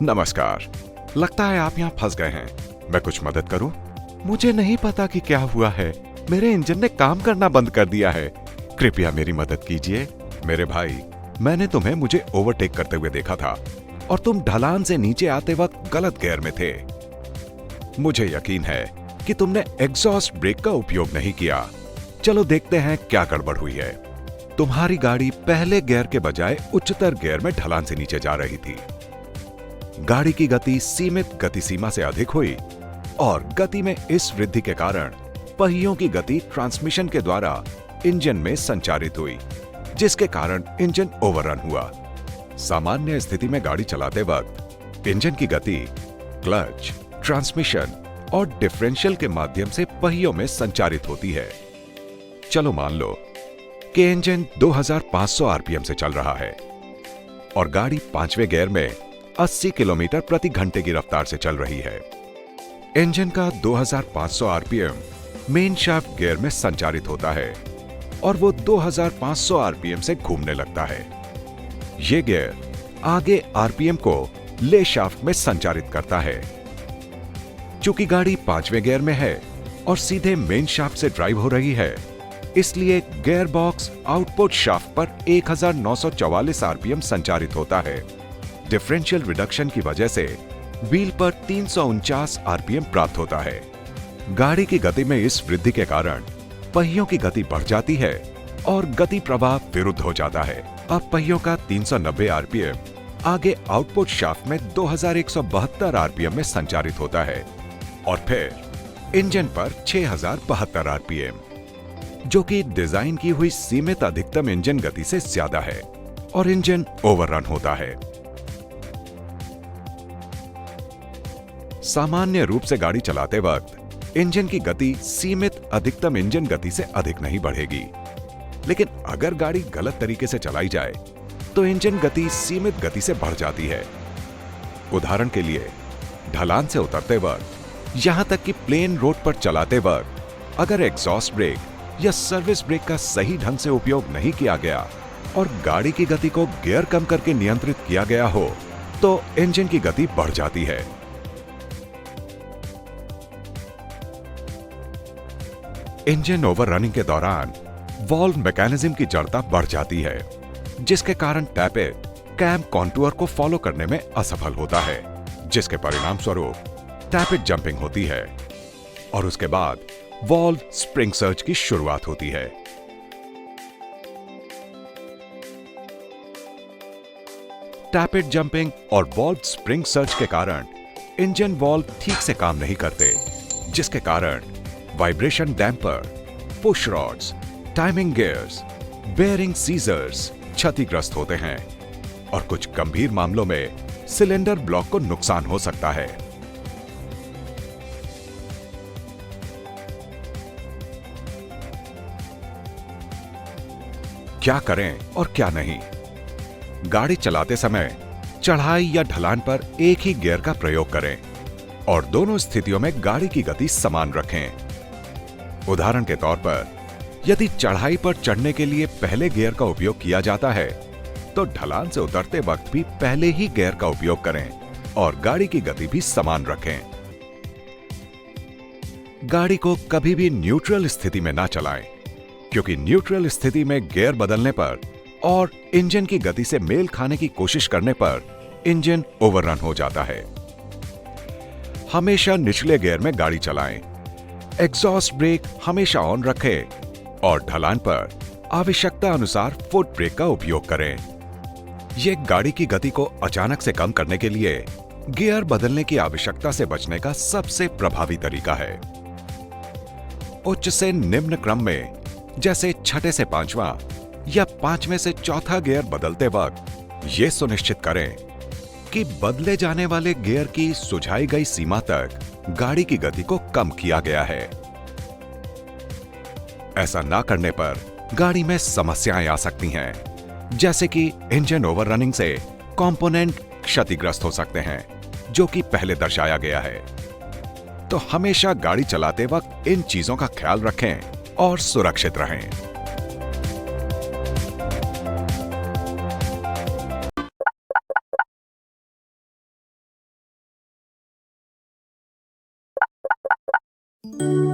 नमस्कार। लगता है आप यहाँ फंस गए हैं। मैं कुछ मदद करूं? मुझे नहीं पता कि क्या हुआ है। मेरे इंजन ने काम करना बंद कर दिया है। कृपया मेरी मदद कीजिए। मेरे भाई, मैंने तुम्हें मुझे ओवरटेक करते हुए देखा था और तुम ढलान से नीचे आते वक्त गलत गियर में थे। मुझे यकीन है कि तुमने एग्जॉस्ट ब्रेक का उपयोग नहीं किया। चलो देखते हैं क्या गड़बड़ हुई है। तुम्हारी गाड़ी पहले गियर के बजाय उच्चतर गियर में ढलान से नीचे जा रही थी। गाड़ी की गति सीमित गति सीमा से अधिक हुई और गति में इस वृद्धि के कारण पहियों की गति ट्रांसमिशन के द्वारा इंजन में संचारित हुई, जिसके कारण इंजन ओवररन हुआ। सामान्य स्थिति में गाड़ी चलाते वक्त इंजन की गति क्लच, ट्रांसमिशन और डिफरेंशियल के माध्यम से पहियों में संचारित होती है। चलो मान लो कि इंजन 2500 आरपीएम से चल रहा है और गाड़ी 5वें गियर में 80 किलोमीटर प्रति घंटे की रफ्तार से चल रही है। इंजन का 2500 आरपीएम मेन शाफ्ट गियर में संचारित होता है और वो 2500 आरपीएम से घूमने लगता है। ये गियर आगे आरपीएम को ले शाफ्ट में संचारित करता है। चूंकि गाड़ी 5वें गियर में है और सीधे मेन शाफ्ट से ड्राइव हो रही है, इसलिए गियर बॉक्स आउटपुट शाफ्ट पर 1944 आरपीएम संचारित होता है। डिफरेंशियल रिडक्शन की वजह से व्हील पर 349 आरपीएम प्राप्त होता है। गाड़ी की गति में इस वृद्धि के कारण पहियों की गति बढ़ जाती है और गति प्रवाह विरुद्ध हो जाता है। अब पहियों का 390 आरपीएम आगे आउटपुट शाफ्ट में 2172 आरपीएम में संचारित होता है और फिर इंजन पर 6072 आरपीएम, जो कि डिजाइन की हुई सीमित अधिकतम इंजन गति से ज्यादा है और इंजन ओवररन होता है। सामान्य रूप से गाड़ी चलाते वक्त इंजन की गति सीमित अधिकतम इंजन गति से अधिक नहीं बढ़ेगी, लेकिन अगर गाड़ी गलत तरीके से चलाई जाए तो इंजन गति सीमित गति से बढ़ जाती है। उदाहरण के लिए, ढलान से उतरते वक्त, यहां तक कि प्लेन रोड पर चलाते वक्त अगर एग्जॉस्ट ब्रेक या सर्विस ब्रेक का सही ढंग से उपयोग नहीं किया गया और गाड़ी की गति को गियर कम करके नियंत्रित किया गया हो तो इंजन की गति बढ़ जाती है। इंजन ओवररनिंग के दौरान वॉल्व मैकेनिज्म की जड़ता बढ़ जाती है, जिसके कारण टैपेट कैम कॉन्टूर को फॉलो करने में असफल होता है, जिसके परिणाम स्वरूप टैपेट जंपिंग होती है और उसके बाद वॉल्व स्प्रिंग सर्ज की शुरुआत होती है। टैपेट जंपिंग और वॉल्व स्प्रिंग सर्ज के कारण इंजन वॉल्व ठीक से काम नहीं करते, जिसके कारण vibration damper, push rods, timing gears, bearing seizures क्षतिग्रस्त होते हैं और कुछ गंभीर मामलों में सिलेंडर ब्लॉक को नुकसान हो सकता है। क्या करें और क्या नहीं? गाड़ी चलाते समय चढ़ाई या ढलान पर एक ही गियर का प्रयोग करें और दोनों स्थितियों में गाड़ी की गति समान रखें। उदाहरण के तौर पर, यदि चढ़ाई पर चढ़ने के लिए पहले गियर का उपयोग किया जाता है तो ढलान से उतरते वक्त भी पहले ही गियर का उपयोग करें और गाड़ी की गति भी समान रखें। गाड़ी को कभी भी न्यूट्रल स्थिति में ना चलाएं, क्योंकि न्यूट्रल स्थिति में गियर बदलने पर और इंजन की गति से मेल खाने की कोशिश करने पर इंजन ओवररन हो जाता है। हमेशा निचले गियर में गाड़ी चलाएं, एग्जॉस्ट ब्रेक हमेशा ऑन रखें और ढलान पर आवश्यकता अनुसार फुट ब्रेक का उपयोग करें। यह गाड़ी की गति को अचानक से कम करने के लिए गियर बदलने की आवश्यकता से बचने का सबसे प्रभावी तरीका है। उच्च से निम्न क्रम में, जैसे छठे से पांचवा या पांचवें से चौथा गियर बदलते वक्त यह सुनिश्चित करें कि बदले जाने वाले गियर की सुझाई गई सीमा तक गाड़ी की गति को कम किया गया है। ऐसा ना करने पर गाड़ी में समस्याएं आ सकती हैं, जैसे कि इंजन ओवररनिंग से कंपोनेंट क्षतिग्रस्त हो सकते हैं, जो कि पहले दर्शाया गया है। तो हमेशा गाड़ी चलाते वक्त इन चीजों का ख्याल रखें और सुरक्षित रहें। है।